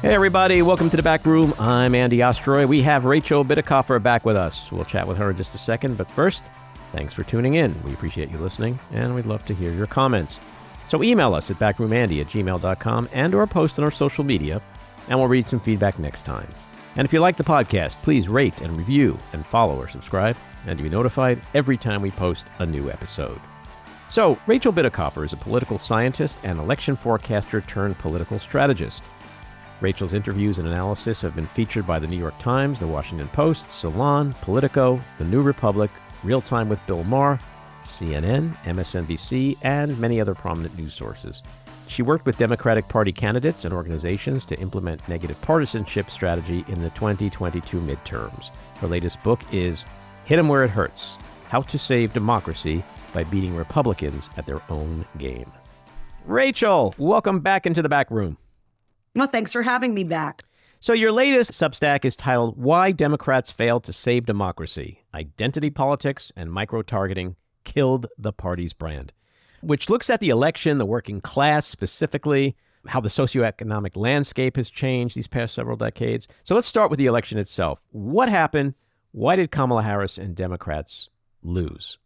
Hey everybody, welcome to the back room. I'm Andy Ostroy. We have Rachel Bitecofer back with us. We'll chat with her in just a second, but first, thanks for tuning in. We appreciate you listening, and we'd love to hear your comments. So email us at backroomandy@gmail.com and or post on our social media, and we'll read some feedback next time. And if you like the podcast, please rate and review and follow or subscribe, and to be notified every time we post a new episode. So, Rachel Bitecofer is a political scientist and election forecaster turned political strategist. Rachel's interviews and analysis have been featured by the New York Times, the Washington Post, Salon, Politico, The New Republic, Real Time with Bill Maher, CNN, MSNBC, and many other prominent news sources. She worked with Democratic Party candidates and organizations to implement negative partisanship strategy in the 2022 midterms. Her latest book is Hit 'em Where It Hurts: How to Save Democracy by Beating Republicans at Their Own Game. Rachel, welcome back into the back room. Well, thanks for having me back. So your latest Substack is titled Why Democrats Failed to Save Democracy: Identity Politics and Micro-Targeting Killed the Party's Brand, which looks at the election, the working class specifically, how the socioeconomic landscape has changed these past several decades. So let's start with the election itself. What happened? Why did Kamala Harris and Democrats lose?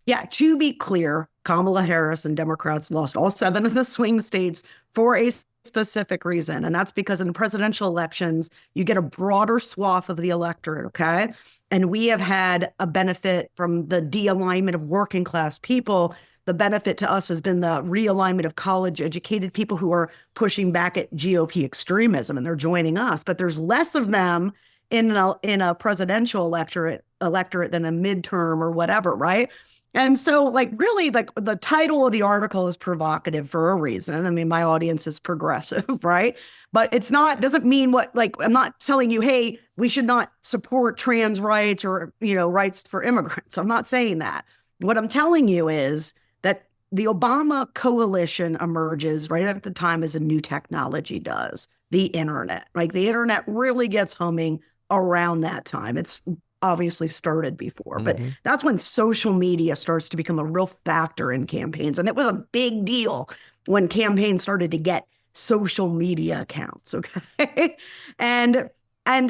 Yeah, to be clear, Kamala Harris and Democrats lost all 7 of the swing states for a specific reason. And that's because in presidential elections, you get a broader swath of the electorate, okay? And we have had a benefit from the de-alignment of working class people. The benefit to us has been the realignment of college-educated people who are pushing back at GOP extremism, and they're joining us. But there's less of them in a presidential electorate than a midterm or whatever, right? And so, really, the title of the article is provocative for a reason. I mean, my audience is progressive, right? But doesn't mean I'm not telling you, hey, we should not support trans rights or, rights for immigrants. I'm not saying that. What I'm telling you is that the Obama coalition emerges right at the time as a new technology does, the internet. The internet really gets humming around that time. It's obviously started before, but that's when social media starts to become a real factor in campaigns. And it was a big deal when campaigns started to get social media accounts, okay? And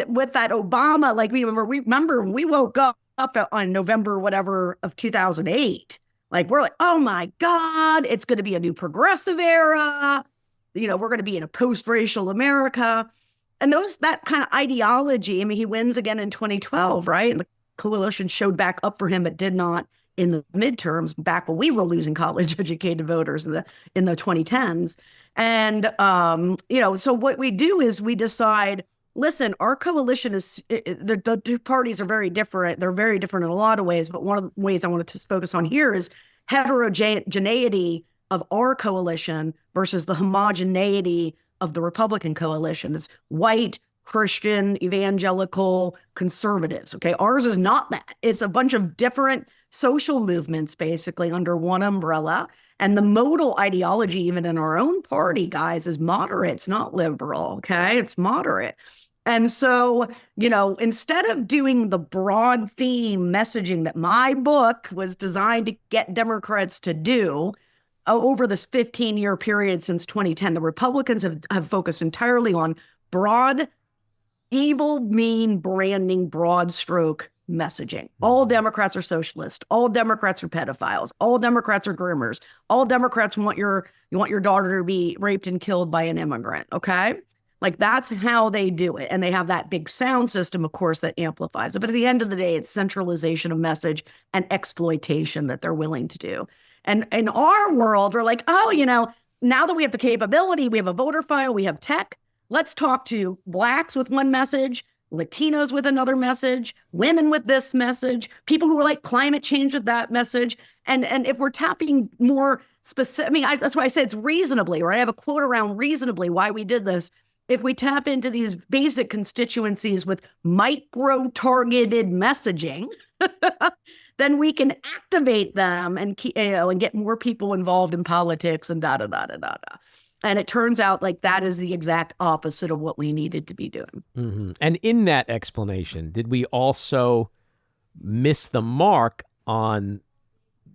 with that Obama, remember we woke up on November whatever of 2008. We're like, oh my God, it's going to be a new progressive era. We're going to be in a post-racial America. And that kind of ideology, I mean, he wins again in 2012, right? And the coalition showed back up for him, but did not in the midterms back when we were losing college-educated voters in the 2010s. And, so what we do is we decide, listen, our coalition the two parties are very different. They're very different in a lot of ways, but one of the ways I wanted to focus on here is heterogeneity of our coalition versus the homogeneity of the Republican coalition. It's white, Christian, evangelical, conservatives, okay? Ours is not that. It's a bunch of different social movements basically under one umbrella. And the modal ideology, even in our own party, guys, is moderate. It's not liberal, okay? It's moderate. And so, instead of doing the broad theme messaging that my book was designed to get Democrats to do, over this 15-year period since 2010, the Republicans have focused entirely on broad, evil, mean branding, broad stroke messaging. All Democrats are socialists. All Democrats are pedophiles. All Democrats are groomers. All Democrats want your daughter to be raped and killed by an immigrant, okay? That's how they do it. And they have that big sound system, of course, that amplifies it. But at the end of the day, it's centralization of message and exploitation that they're willing to do. And in our world, we're like, oh, now that we have the capability, we have a voter file, we have tech, let's talk to Blacks with one message, Latinos with another message, women with this message, people who are like climate change with that message. And if we're tapping more specific, that's why I said it's reasonably, right? I have a quote around reasonably why we did this. If we tap into these basic constituencies with micro-targeted messaging, then we can activate them and get more people involved in politics and da-da-da-da-da-da. And it turns out that is the exact opposite of what we needed to be doing. Mm-hmm. And in that explanation, did we also miss the mark on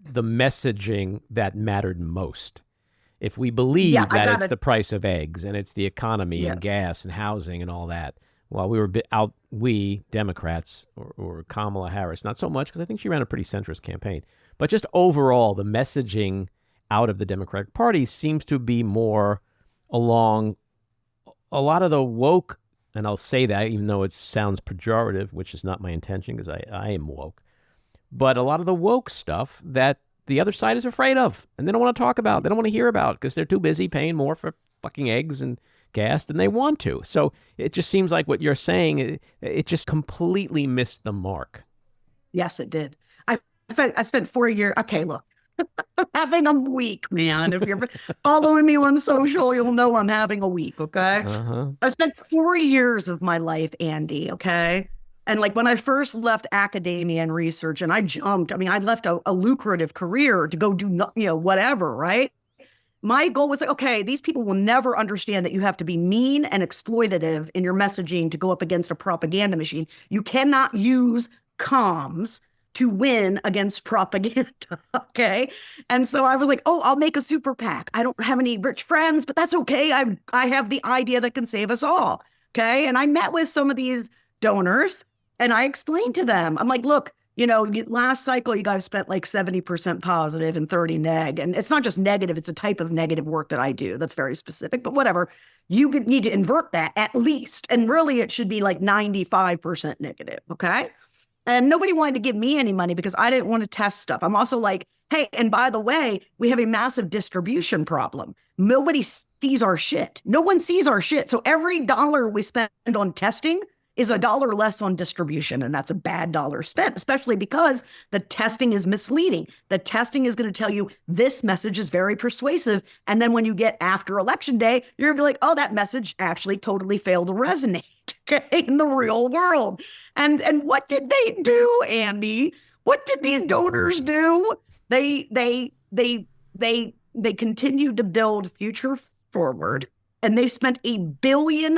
the messaging that mattered most? if we Yeah, believe I that got it's it. the price of eggs and it's the economy Yeah. and gas and housing and all that, while we Democrats or Kamala Harris, not so much because I think she ran a pretty centrist campaign, but just overall, the messaging out of the Democratic Party seems to be more along a lot of the woke, and I'll say that even though it sounds pejorative, which is not my intention because I am woke, but a lot of the woke stuff that the other side is afraid of and they don't want to talk about, they don't want to hear about because they're too busy paying more for fucking eggs and gas than they want to. So it just seems like what you're saying, it just completely missed the mark. Yes, it did. I spent 4 years. Okay, look, I'm having a week, man. If you're following me on social, you'll know I'm having a week. Okay. Uh-huh. I spent 4 years of my life, Andy. Okay. And like when I first left academia and research and I jumped, I mean, I left a lucrative career to go do, whatever, right? My goal was like, okay, these people will never understand that you have to be mean and exploitative in your messaging to go up against a propaganda machine. You cannot use comms to win against propaganda. Okay. And so I was like, oh, I'll make a super PAC. I don't have any rich friends, but that's okay. I have the idea that can save us all. Okay. And I met with some of these donors and I explained to them, I'm like, look, last cycle, you guys spent like 70% positive and 30 neg. And it's not just negative, it's a type of negative work that I do that's very specific, but whatever. You need to invert that at least. And really, it should be like 95% negative. Okay. And nobody wanted to give me any money because I didn't want to test stuff. I'm also like, hey, and by the way, we have a massive distribution problem. Nobody sees our shit. No one sees our shit. So every dollar we spend on testing is $1 less on distribution. And that's a bad dollar spent, especially because the testing is misleading. The testing is going to tell you this message is very persuasive. And then when you get after election day, you're going to be like, oh, that message actually totally failed to resonate in the real world. And what did they do, Andy? What did these donors do? They continued to build Future Forward. And they spent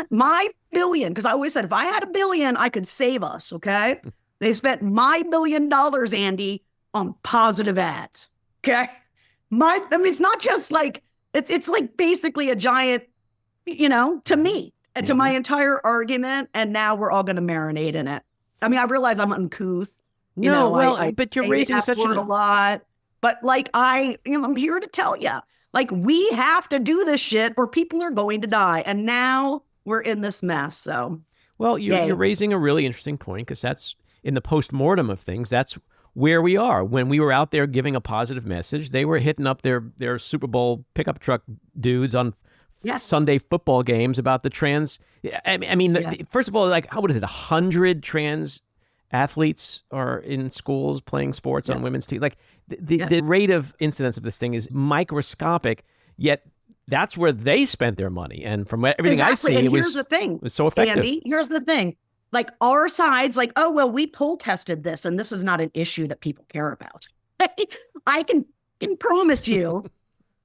my billion, because I always said, if I had $1 billion, I could save us, okay? They spent my $1 billion, Andy, on positive ads, okay? It's not just like, it's like basically a giant, to me, and to my entire argument, and now we're all going to marinate in it. I mean, I realize I'm uncouth. But you're raising such a lot. But like, I'm here to tell you, like, we have to do this shit or people are going to die. And now we're in this mess. So, well, you're raising a really interesting point because that's in the postmortem of things. That's where we are. When we were out there giving a positive message, they were hitting up their Super Bowl pickup truck dudes on Sunday football games about the trans. I mean, first of all, like, what is it? 100 trans athletes are in schools playing sports on women's teams. Like the rate of incidence of this thing is microscopic, yet that's where they spent their money. And from everything I see, and it here's the thing, was so effective. Andy, here's the thing. Like our side's like, oh, well, we poll tested this and this is not an issue that people care about. I can promise you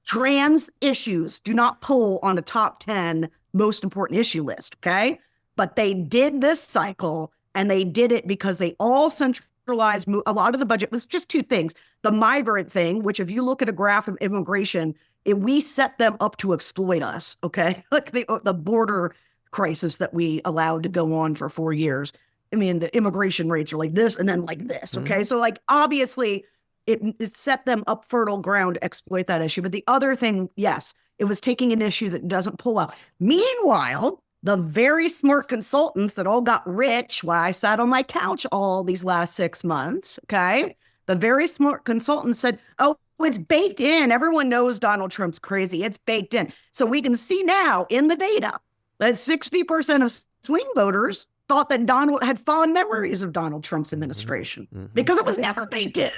trans issues do not poll on a top 10 most important issue list. Okay. But they did this cycle. And they did it because they all centralized. A lot of the budget was just two things. The migrant thing, which if you look at a graph of immigration, we set them up to exploit us, okay? Like the border crisis that we allowed to go on for 4 years. I mean, the immigration rates are like this and then like this, okay? Mm-hmm. So like, obviously, it set them up fertile ground to exploit that issue. But the other thing, yes, it was taking an issue that doesn't pull out. Meanwhile, the very smart consultants that all got rich while I sat on my couch all these last 6 months, okay? The very smart consultants said, oh, it's baked in. Everyone knows Donald Trump's crazy. It's baked in. So we can see now in the data that 60% of swing voters thought that Donald had fond memories of Donald Trump's administration because it was never baked in.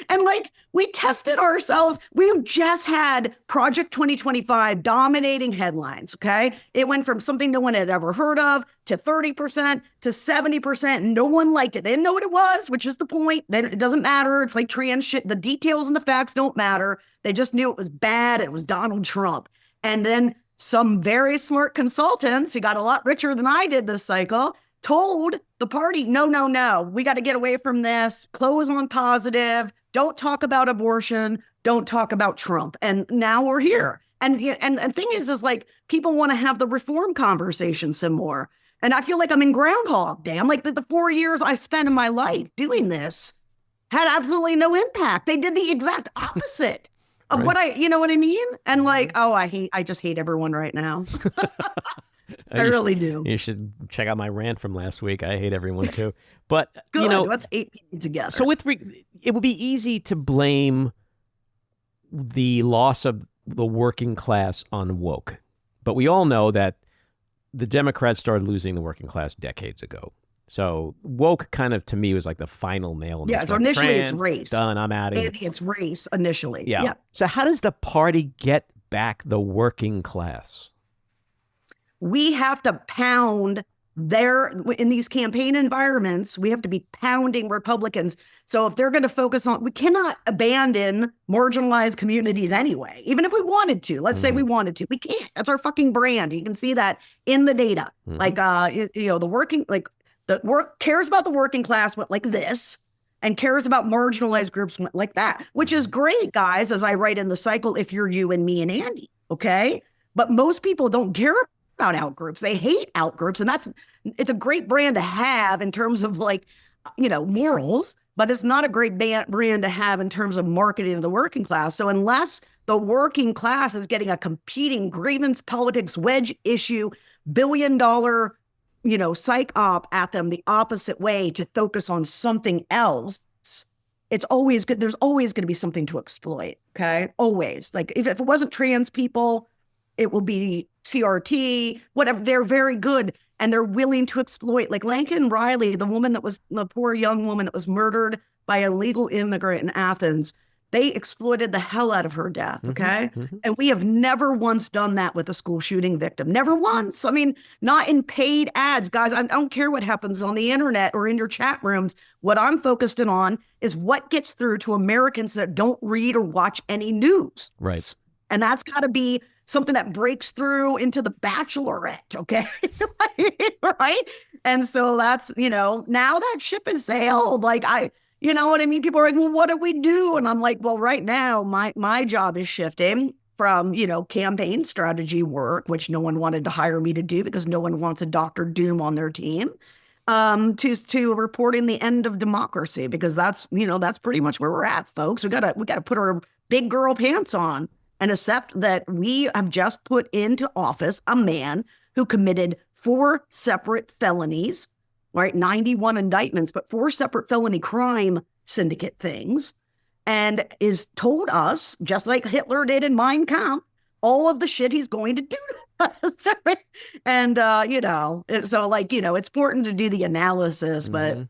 And like, we tested ourselves. We just had Project 2025 dominating headlines, okay? It went from something no one had ever heard of to 30% to 70%. No one liked it. They didn't know what it was, which is the point. It doesn't matter. It's like trans shit. The details and the facts don't matter. They just knew it was bad. It was Donald Trump. And then some very smart consultants who got a lot richer than I did this cycle told the party, no, we got to get away from this, close on positive, don't talk about abortion, don't talk about Trump. And now we're here. And the thing is like, people want to have the reform conversation some more. And I feel like I'm in Groundhog Day. I'm like, the 4 years I spent in my life doing this had absolutely no impact. They did the exact opposite of what you know what I mean? And like, I just hate everyone right now. I really do. You should check out my rant from last week. I hate everyone too. But, Good, let's hate people together. So it would be easy to blame the loss of the working class on woke. But we all know that the Democrats started losing the working class decades ago. So woke kind of, to me, was like the final nail in the so initially it's race. Done, I'm out of here. It's race initially. Yeah. So how does the party get back the working class? We have to pound in these campaign environments, we have to be pounding Republicans. So if they're going to focus on, we cannot abandon marginalized communities anyway, even if we wanted to. Let's say we wanted to, we can't. That's our fucking brand. You can see that in the data. Like, the work cares about the working class, went like this, and cares about marginalized groups went like that, which is great, guys, as I write in the cycle, if you're you and me and Andy, okay? But most people don't care about outgroups. They hate outgroups, and it's a great brand to have in terms of morals, but it's not a great brand to have in terms of marketing the working class. So unless the working class is getting a competing grievance politics wedge issue, billion-dollar, psych op at them the opposite way to focus on something else, it's always good. There's always going to be something to exploit. Okay. Always. Like if it wasn't trans people, it will be CRT, whatever. They're very good and they're willing to exploit. Like Lincoln Riley, the poor young woman that was murdered by an illegal immigrant in Athens, they exploited the hell out of her death, okay? And we have never once done that with a school shooting victim. Never once. I mean, not in paid ads. Guys, I don't care what happens on the internet or in your chat rooms. What I'm focused on is what gets through to Americans that don't read or watch any news. Right. And that's got to be something that breaks through into the Bachelorette, okay? Right? And so that's, now that ship has sailed. Like you know what I mean? People are like, well, what do we do? And I'm like, well, right now, my job is shifting from, campaign strategy work, which no one wanted to hire me to do because no one wants a Dr. Doom on their team, to reporting the end of democracy, because that's pretty much where we're at, folks. We gotta put our big girl pants on and accept that we have just put into office a man who committed 4 separate felonies, right? 91 indictments, but 4 separate felony crime syndicate things, and is told us, just like Hitler did in Mein Kampf, all of the shit he's going to do to us. And, so it's important to do the analysis, but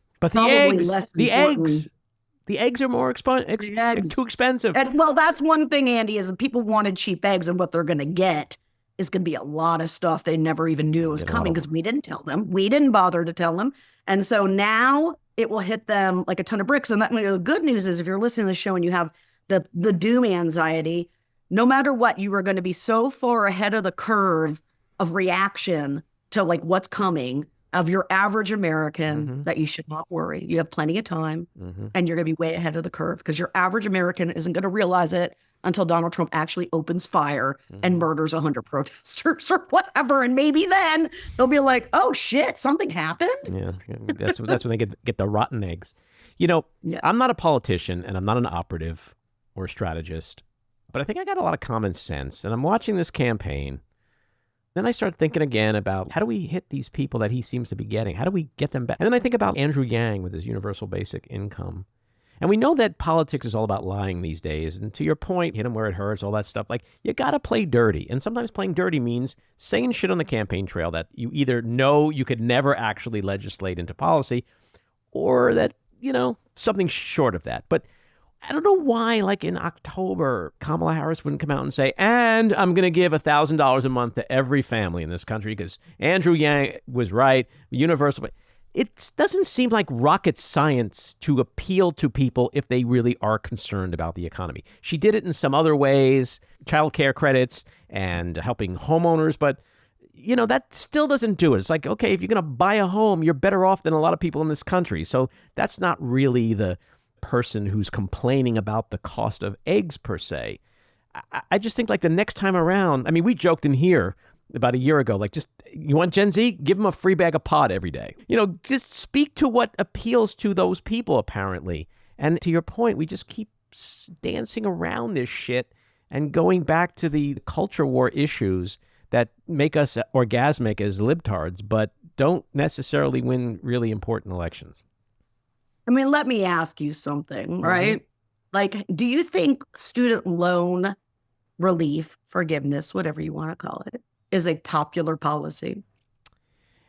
the eggs are more too expensive. And, well, that's one thing, Andy, is people wanted cheap eggs, and what they're going to get is going to be a lot of stuff they never even knew was coming because we didn't tell them. We didn't bother to tell them. And so now it will hit them like a ton of bricks. And the good news is if you're listening to the show and you have the doom anxiety, no matter what, you are going to be so far ahead of the curve of reaction to like what's coming of your average American that you should not worry. You have plenty of time and you're going to be way ahead of the curve because your average American isn't going to realize it until Donald Trump actually opens fire and murders 100 protesters or whatever. And maybe then they'll be like, oh shit, something happened. Yeah. That's when they get the rotten eggs. I'm not a politician and I'm not an operative or a strategist, but I think I got a lot of common sense. And I'm watching this campaign. Then I start thinking again about how do we hit these people that he seems to be getting? How do we get them back? And then I think about Andrew Yang with his universal basic income. And we know that politics is all about lying these days. And to your point, hit them where it hurts, all that stuff. Like, you got to play dirty. And sometimes playing dirty means saying shit on the campaign trail that you either know you could never actually legislate into policy or that, something short of that. But I don't know why, like in October, Kamala Harris wouldn't come out and say, and I'm going to give $1,000 a month to every family in this country because Andrew Yang was right, universal. It doesn't seem like rocket science to appeal to people if they really are concerned about the economy. She did it in some other ways, child care credits and helping homeowners. But, that still doesn't do it. It's like, okay, if you're going to buy a home, you're better off than a lot of people in this country. So that's not really the person who's complaining about the cost of eggs per se. I just think like the next time around, I mean, we joked in here about a year ago, like, just, you want Gen Z? Give them a free bag of pot every day. Just speak to what appeals to those people, apparently. And to your point, we just keep dancing around this shit and going back to the culture war issues that make us orgasmic as libtards, but don't necessarily win really important elections. I mean, let me ask you something, right? Like, do you think student loan relief, forgiveness, whatever you want to call it, is a popular policy?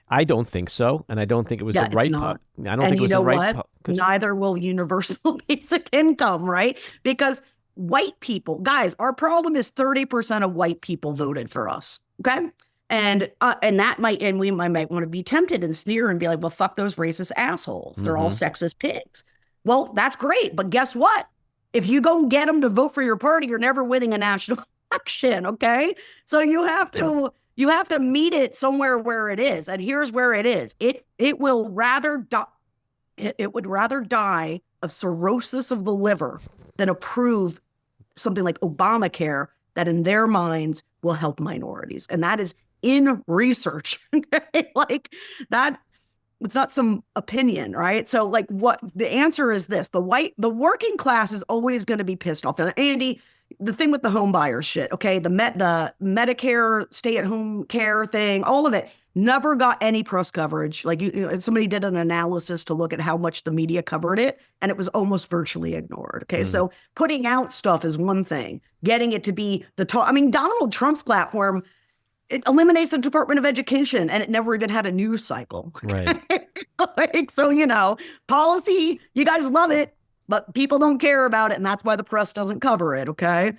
I don't think so, and I don't think it was the right. I don't think it was the right. Neither will universal basic income, right? Because white people, guys, our problem is 30% of white people voted for us. Okay, and that might, and we might want to be tempted and sneer and be like, well, fuck those racist assholes. They're all sexist pigs. Well, that's great, but guess what? If you go get them to vote for your party, you're never winning a national election. Okay, so you have to meet it somewhere where it is, and here's where it is. It would rather die of cirrhosis of the liver than approve something like Obamacare that in their minds will help minorities. And that is in research. Like that, it's not some opinion, right? So like what the answer is this, the working class is always going to be pissed off. And Andy, the thing with the home buyer shit, okay, the Medicare stay-at-home care thing, all of it never got any press coverage. Like somebody did an analysis to look at how much the media covered it, and it was almost virtually ignored. Okay, so putting out stuff is one thing. Getting it to be the talk. I mean, Donald Trump's platform, it eliminates the Department of Education, and it never even had a news cycle. Right. Like, so policy, you guys love it, but people don't care about it, and that's why the press doesn't cover it. Okay,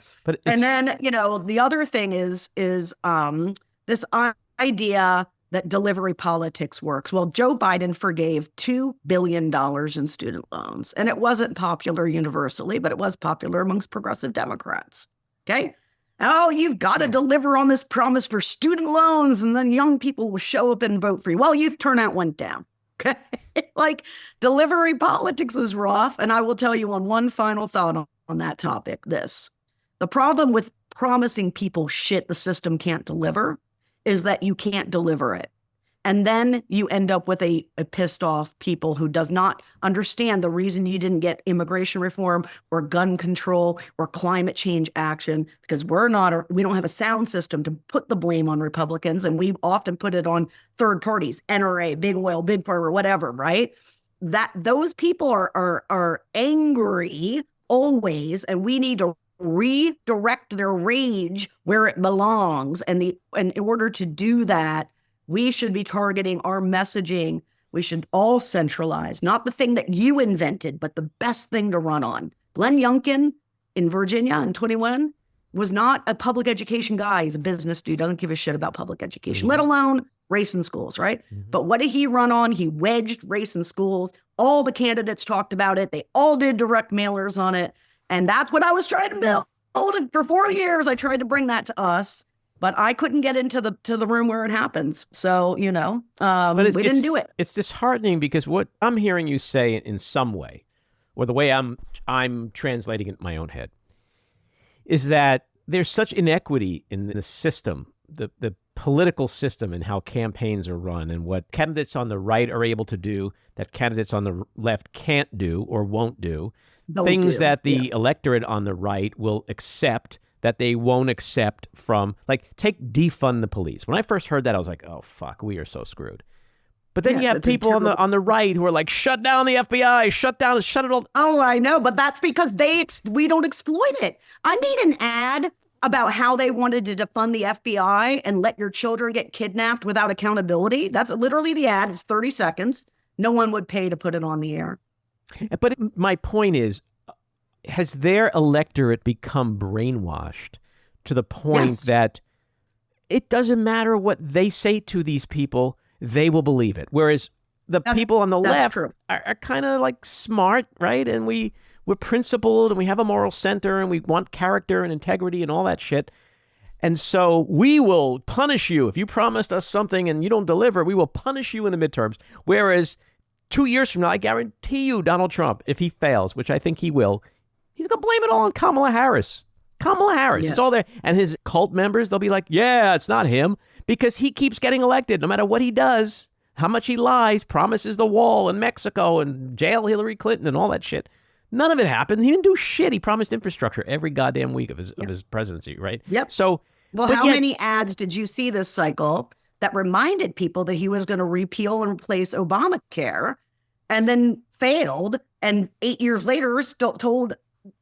and then the other thing is this idea that delivery politics works. Well, Joe Biden forgave $2 billion in student loans, and it wasn't popular universally, but it was popular amongst progressive Democrats. Okay. Oh, you've got to deliver on this promise for student loans, and then young people will show up and vote for you. Well, youth turnout went down. Okay. Like, delivery politics is rough. And I will tell you on one final thought on that topic, the problem with promising people shit the system can't deliver is that you can't deliver it. And then you end up with a pissed off people who does not understand the reason you didn't get immigration reform or gun control or climate change action, because we don't have a sound system to put the blame on Republicans. And we often put it on third parties, NRA, big oil, big pharma, whatever, right? That those people are angry always, and we need to redirect their rage where it belongs. And in order to do that, we should be targeting our messaging. We should all centralize, not the thing that you invented, but the best thing to run on. Glenn Youngkin in Virginia in 21 was not a public education guy. He's a business dude, doesn't give a shit about public education, let alone race in schools, right? But what did he run on? He wedged race in schools. All the candidates talked about it. They all did direct mailers on it. And that's what I was trying to build. For 4 years, I tried to bring that to us, but I couldn't get into the room where it happens. So, we didn't do it. It's disheartening because what I'm hearing you say in some way, or the way I'm translating it in my own head, is that there's such inequity in the system, the political system, and how campaigns are run, and what candidates on the right are able to do that candidates on the left can't do or won't do. Things that the electorate on the right will accept that they won't accept from, like, take defund the police. When I first heard that, I was like, oh, fuck, we are so screwed. But then you have people on the right who are like, shut down the FBI, shut it all. Oh, I know, but that's because we don't exploit it. I made an ad about how they wanted to defund the FBI and let your children get kidnapped without accountability. That's literally the ad. It's 30 seconds. No one would pay to put it on the air. But my point is, has their electorate become brainwashed to the point that it doesn't matter what they say to these people, they will believe it? Whereas the people on the left are kind of like smart, right? And we're principled, and we have a moral center, and we want character and integrity and all that shit. And so we will punish you. If you promised us something and you don't deliver, we will punish you in the midterms. Whereas 2 years from now, I guarantee you, Donald Trump, if he fails, which I think he will, he's going to blame it all on Kamala Harris. Kamala Harris. It's all there. And his cult members, they'll be like, yeah, it's not him, because he keeps getting elected no matter what he does, how much he lies, promises the wall in Mexico and jail Hillary Clinton and all that shit. None of it happened. He didn't do shit. He promised infrastructure every goddamn week of his presidency, right? Yep. So, well, how many ads did you see this cycle that reminded people that he was going to repeal and replace Obamacare, and then failed, and 8 years later still told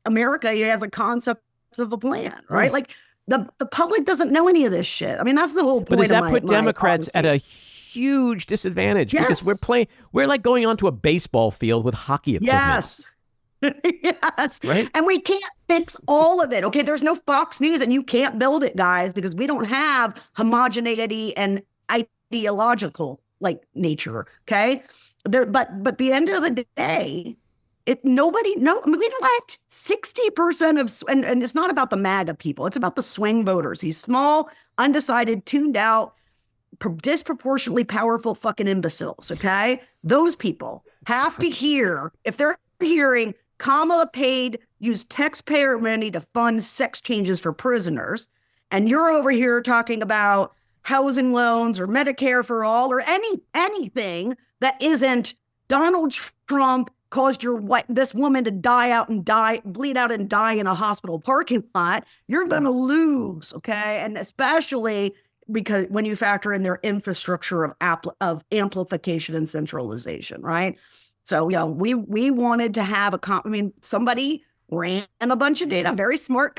America he has a concept of a plan, right? Like the public doesn't know any of this shit. I mean, that's the whole point. But does that put my Democrats at a huge disadvantage? Yes. Because we're like going onto a baseball field with hockey equipment. Yes. Yes. Right. And we can't fix all of it. Okay. There's no Fox News, and you can't build it, guys, because we don't have homogeneity and ideological nature. Okay. But the end of the day, we elect 60% of, and it's not about the MAGA people. It's about the swing voters. These small, undecided, tuned out, disproportionately powerful fucking imbeciles. Okay. Those people have to hear, if they're hearing Kamala used taxpayer money to fund sex changes for prisoners, and you're over here talking about housing loans or Medicare for all or anything that isn't Donald Trump caused this woman to bleed out and die in a hospital parking lot, you're going to lose, okay? And especially because when you factor in their infrastructure of amplification and centralization, right? So, we wanted to have somebody ran a bunch of data, very smart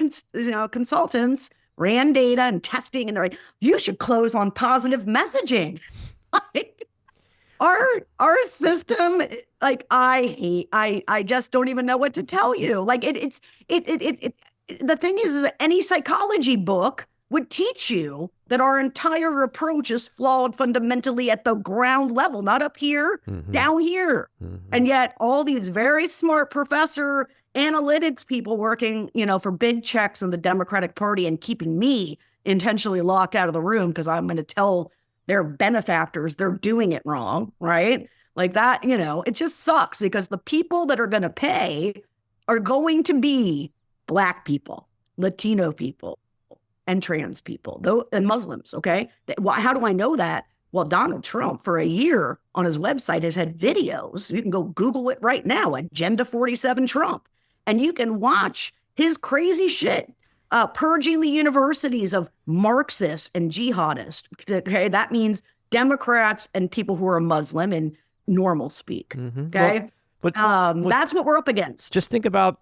consultants ran data and testing, and they're like, you should close on positive messaging. Our system, I just don't even know what to tell you. The thing is that any psychology book would teach you that our entire approach is flawed fundamentally at the ground level, not up here, down here. And yet all these very smart professor analytics people working, for big checks in the Democratic Party and keeping me intentionally locked out of the room because I'm going to tell their benefactors they're doing it wrong, right? Like that, it just sucks because the people that are going to pay are going to be Black people, Latino people, and trans people, and Muslims, okay? How do I know that? Well, Donald Trump, for a year on his website, has had videos. You can go Google it right now, Agenda 47 Trump, and you can watch his crazy shit, purging the universities of Marxists and jihadists, okay? That means Democrats and people who are Muslim in normal speak, okay? That's what we're up against. Just think about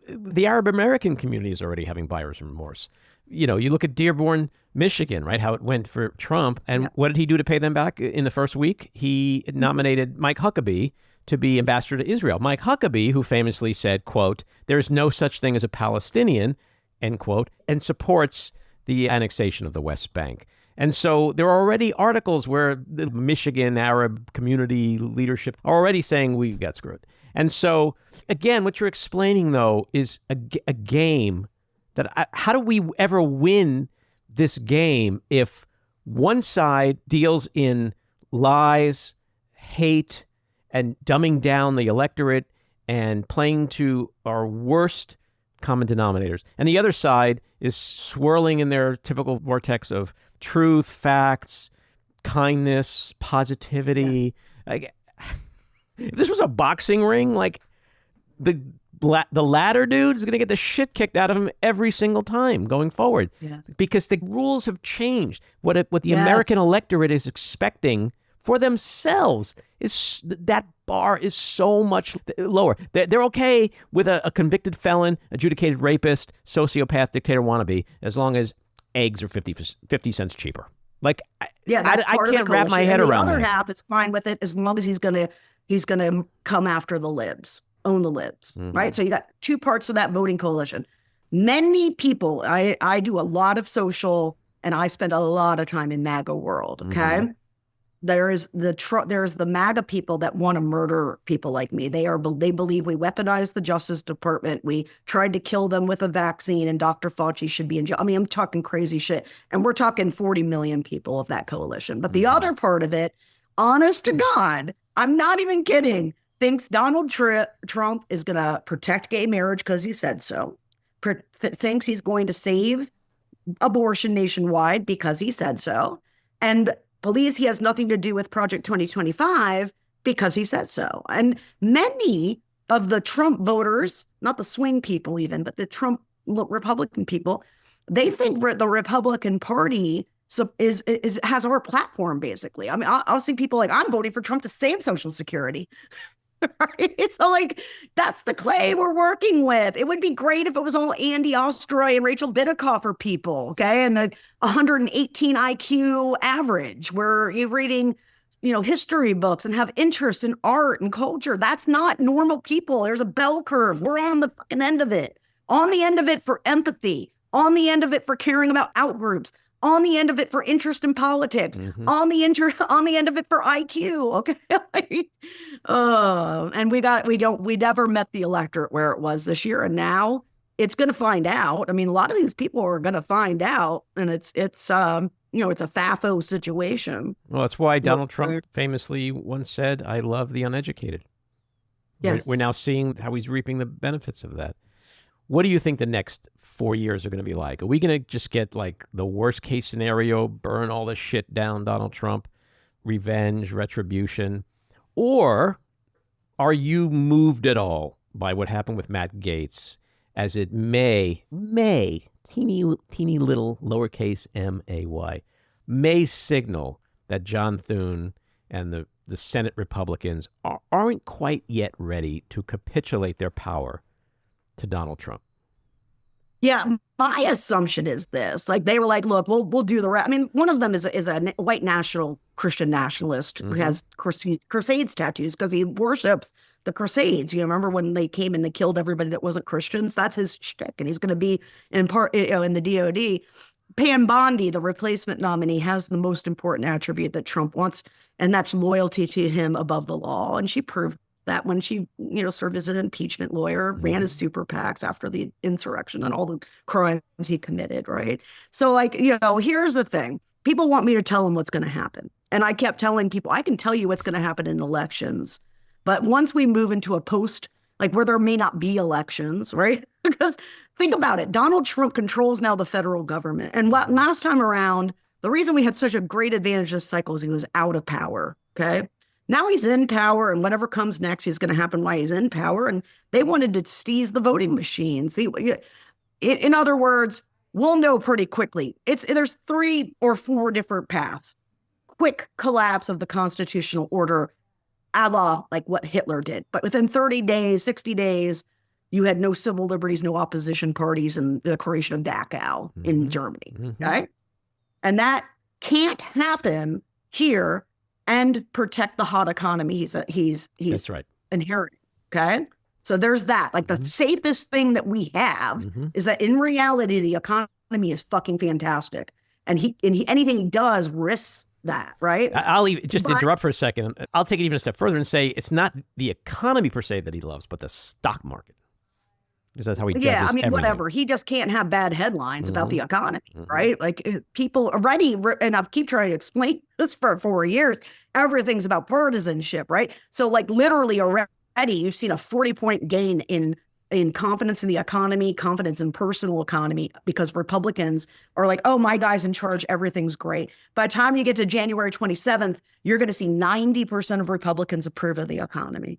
the Arab American community is already having buyer's remorse. You look at Dearborn, Michigan, right? How it went for Trump. And what did he do to pay them back in the first week? He nominated Mike Huckabee to be ambassador to Israel. Mike Huckabee, who famously said, quote, "There's no such thing as a Palestinian," end quote, and supports the annexation of the West Bank. And so there are already articles where the Michigan Arab community leadership are already saying we got screwed. And so, again, what you're explaining, though, is a game that how do we ever win this game if one side deals in lies, hate, and dumbing down the electorate and playing to our worst common denominators, and the other side is swirling in their typical vortex of truth, facts, kindness, positivity. If this was a boxing ring, the latter dude is going to get the shit kicked out of him every single time going forward. Yes. Because the rules have changed. What the American electorate is expecting for themselves is that bar is so much lower. They're okay with a convicted felon, adjudicated rapist, sociopath, dictator wannabe, as long as eggs are 50 cents cheaper. I can't wrap my head around that. The other half is fine with it as long as he's gonna come after the libs. Own the libs, right? So you got two parts of that voting coalition. Many people, I do a lot of social, and I spend a lot of time in MAGA world, okay? there's the MAGA people that want to murder people like me. They believe we weaponized the Justice Department. We tried to kill them with a vaccine, and Dr. Fauci should be in jail. I mean, I'm talking crazy shit. And we're talking 40 million people of that coalition. But the other part of it, honest to God, I'm not even kidding, thinks Donald Trump is going to protect gay marriage because he said so. Thinks he's going to save abortion nationwide because he said so. And believes he has nothing to do with Project 2025 because he said so. And many of the Trump voters, not the swing people even, but the Trump Republican people, they think the Republican Party has our platform, basically. I mean, I'll see people like, I'm voting for Trump to save Social Security. Right? So like, that's the clay we're working with. It would be great if it was all Andy Ostroy and Rachel Bitecofer people, okay? And the 118 IQ average, where you're reading, history books and have interest in art and culture. That's not normal people. There's a bell curve. We're on the fucking end of it. On the end of it for empathy. On the end of it for caring about outgroups. On the end of it for interest in politics, on the end of it for IQ. Okay. And we never met the electorate where it was this year. And now it's going to find out. I mean, a lot of these people are going to find out, and it's a FAFO situation. Well, that's why Donald Trump famously once said, "I love the uneducated." Yes. We're now seeing how he's reaping the benefits of that. What do you think the next 4 years are going to be like? Are we going to just get like the worst case scenario, burn all this shit down, Donald Trump, revenge, retribution? Or are you moved at all by what happened with Matt Gaetz, as it may, teeny little lowercase m-a-y, may signal that John Thune and the Senate Republicans aren't quite yet ready to capitulate their power to Donald Trump? Yeah, my assumption is this. Like, they were like, look, we'll do the rest. I mean, one of them is a white national Christian nationalist who has Crusades tattoos because he worships the Crusades. You remember when they came and they killed everybody that wasn't Christians? That's his shtick. And he's going to be in the DOD. Pam Bondi, the replacement nominee, has the most important attribute that Trump wants, and that's loyalty to him above the law. And she proved that when she, served as an impeachment lawyer, ran his super PACs after the insurrection and all the crimes he committed, right? So, like, here's the thing. People want me to tell them what's going to happen. And I kept telling people, I can tell you what's going to happen in elections. But once we move into a post, like where there may not be elections, right? Because think about it. Donald Trump controls now the federal government. And last time around, the reason we had such a great advantage this cycle is he was out of power, okay? Now he's in power, and whatever comes next is going to happen while he's in power. And they wanted to seize the voting machines. In other words, we'll know pretty quickly. There's 3 or 4 different paths. Quick collapse of the constitutional order, a la like what Hitler did. But within 30 days, 60 days, you had no civil liberties, no opposition parties, and the creation of Dachau in Germany. Okay? And that can't happen here and protect the hot economy he's That's right. inheriting. Okay. So there's that. Like the safest thing that we have is that in reality, the economy is fucking fantastic. And anything he does risks that, right? I'll interrupt for a second. I'll take it even a step further and say it's not the economy per se that he loves, but the stock market. Because that's how he judges everything. Whatever. He just can't have bad headlines about the economy, right? Like people already, and I keep trying to explain this for 4 years, everything's about partisanship, right? So like literally already you've seen a 40-point gain in confidence in the economy, confidence in personal economy, because Republicans are like, oh, my guy's in charge, everything's great. By the time you get to January 27th, you're going to see 90% of Republicans approve of the economy.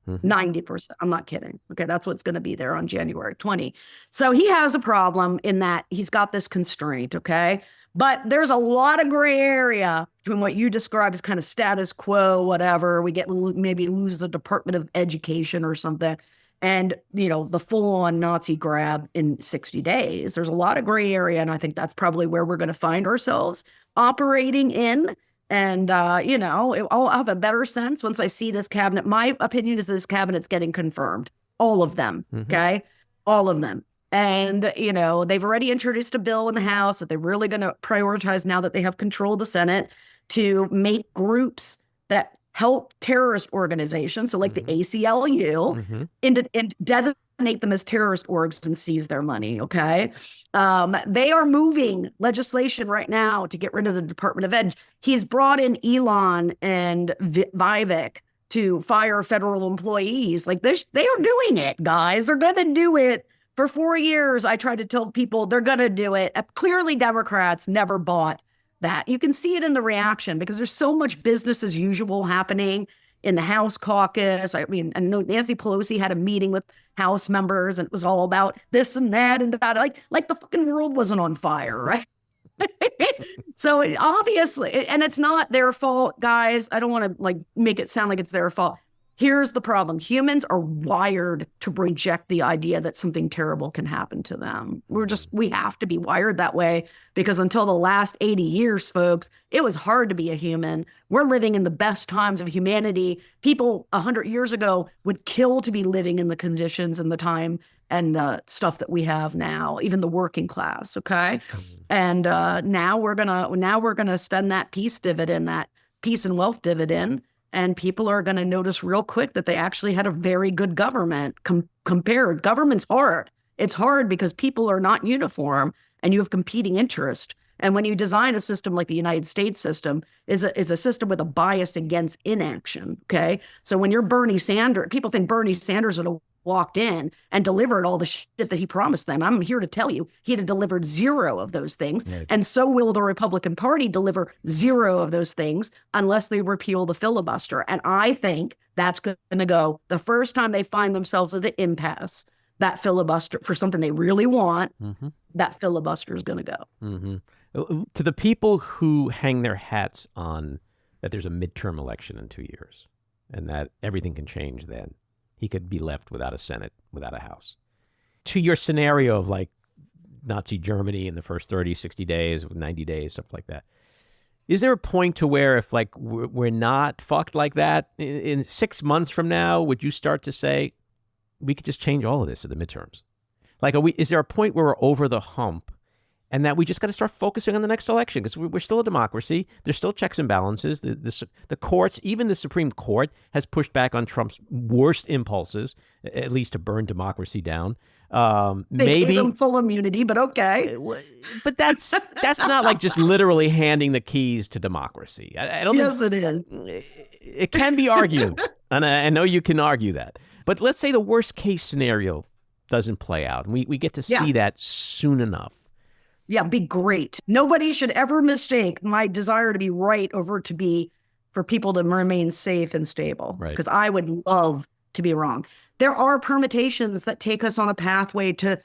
90%. I'm not kidding. Okay, that's what's going to be there on January 20. So he has a problem in that he's got this constraint, okay? But there's a lot of gray area between what you described as kind of status quo, whatever. We maybe lose the Department of Education or something, and the full-on Nazi grab in 60 days. There's a lot of gray area, and I think that's probably where we're going to find ourselves operating in. And, I'll have a better sense once I see this cabinet. My opinion is this cabinet's getting confirmed. All of them. Okay. All of them. And, they've already introduced a bill in the House that they're really going to prioritize now that they have control of the Senate. to make groups that help terrorist organizations, so like the ACLU, and designate them as terrorist orgs and seize their money, okay? They are moving legislation right now to get rid of the Department of Ed. He's brought in Elon and Vivek to fire federal employees. Like this, they are doing it, guys. They're going to do it. For 4 years, I tried to tell people they're going to do it. Clearly, Democrats never bought that. You can see it in the reaction because there's so much business as usual happening in the House caucus. I mean, I know Nancy Pelosi had a meeting with House members and it was all about this and that and about like the fucking world wasn't on fire, right? So obviously, and it's not their fault, guys. I don't want to make it sound like it's their fault. Here's the problem. Humans are wired to reject the idea that something terrible can happen to them. We have to be wired that way because until the last 80 years, folks, it was hard to be a human. We're living in the best times of humanity. People 100 years ago would kill to be living in the conditions and the time and the stuff that we have now, even the working class. Okay. And now we're gonna spend that peace dividend, that peace and wealth dividend. And people are going to notice real quick that they actually had a very good government compared. Government's hard. It's hard because people are not uniform and you have competing interest. And when you design a system like the United States system is a system with a bias against inaction. Okay. So when you're Bernie Sanders, people think Bernie Sanders would have walked in and delivered all the shit that he promised them. I'm here to tell you, he'd have delivered zero of those things. Right. And so will the Republican Party deliver zero of those things unless they repeal the filibuster. And I think that's going to go the first time they find themselves at an impasse, that filibuster for something they really want, that filibuster is going to go. To the people who hang their hats on that there's a midterm election in 2 years and that everything can change then, he could be left without a Senate, without a House. To your scenario of like Nazi Germany in the first 30, 60 days, 90 days, stuff like that. Is there a point to where if like we're not fucked like that, in 6 months from now, would you start to say, we could just change all of this at the midterms? Like, is there a point where we're over the hump and that we just got to start focusing on the next election? Because we're still a democracy. There's still checks and balances. The courts, even the Supreme Court, has pushed back on Trump's worst impulses, at least to burn democracy down. Maybe gave them full immunity, but okay. But that's not like just literally handing the keys to democracy. I don't yes, think, it is. It can be argued, and I know you can argue that. But let's say the worst case scenario doesn't play out, and we get to see that soon enough. Yeah, be great. Nobody should ever mistake my desire to be right over to be for people to remain safe and stable. Right. Because I would love to be wrong. There are permutations that take us on a pathway to,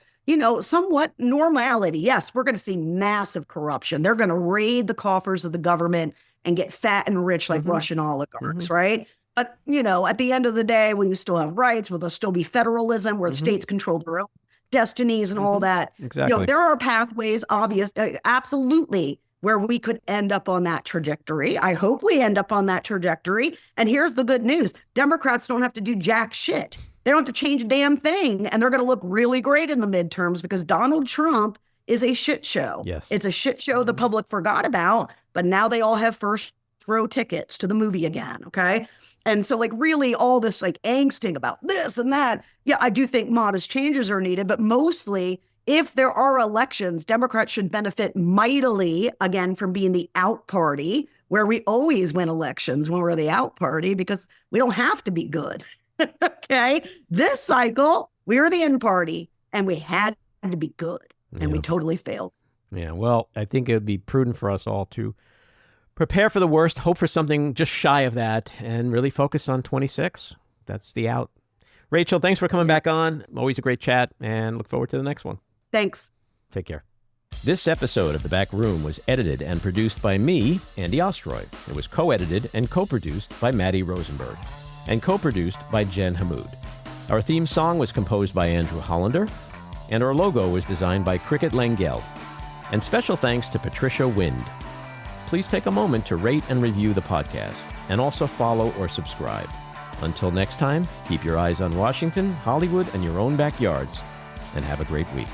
somewhat normality. Yes, we're going to see massive corruption. They're going to raid the coffers of the government and get fat and rich like Russian oligarchs, right? But, at the end of the day, when you still have rights, will there still be federalism where the states control their own destinies and all that? Exactly. There are pathways, absolutely, where we could end up on that trajectory. I hope we end up on that trajectory. And here's the good news. Democrats don't have to do jack shit. They don't have to change a damn thing. And they're going to look really great in the midterms because Donald Trump is a shit show. Yes. It's a shit show the public forgot about, but now they all have first row tickets to the movie again, okay? And so really all this angsting about this and that, yeah, I do think modest changes are needed, but mostly if there are elections, Democrats should benefit mightily, again, from being the out party, where we always win elections when we're the out party because we don't have to be good, okay? This cycle, we were the in party and we had to be good and we totally failed. Yeah, well, I think it would be prudent for us all to prepare for the worst, hope for something just shy of that, and really focus on 26. That's the out. Rachel, thanks for coming back on. Always a great chat, and look forward to the next one. Thanks. Take care. This episode of The Back Room was edited and produced by me, Andy Ostroy. It was co-edited and co-produced by Maddie Rosenberg, and co-produced by Jen Hammoud. Our theme song was composed by Andrew Hollander, and our logo was designed by Cricket Langell. And special thanks to Patricia Wind. Please take a moment to rate and review the podcast, and also follow or subscribe. Until next time, keep your eyes on Washington, Hollywood, and your own backyards, and have a great week.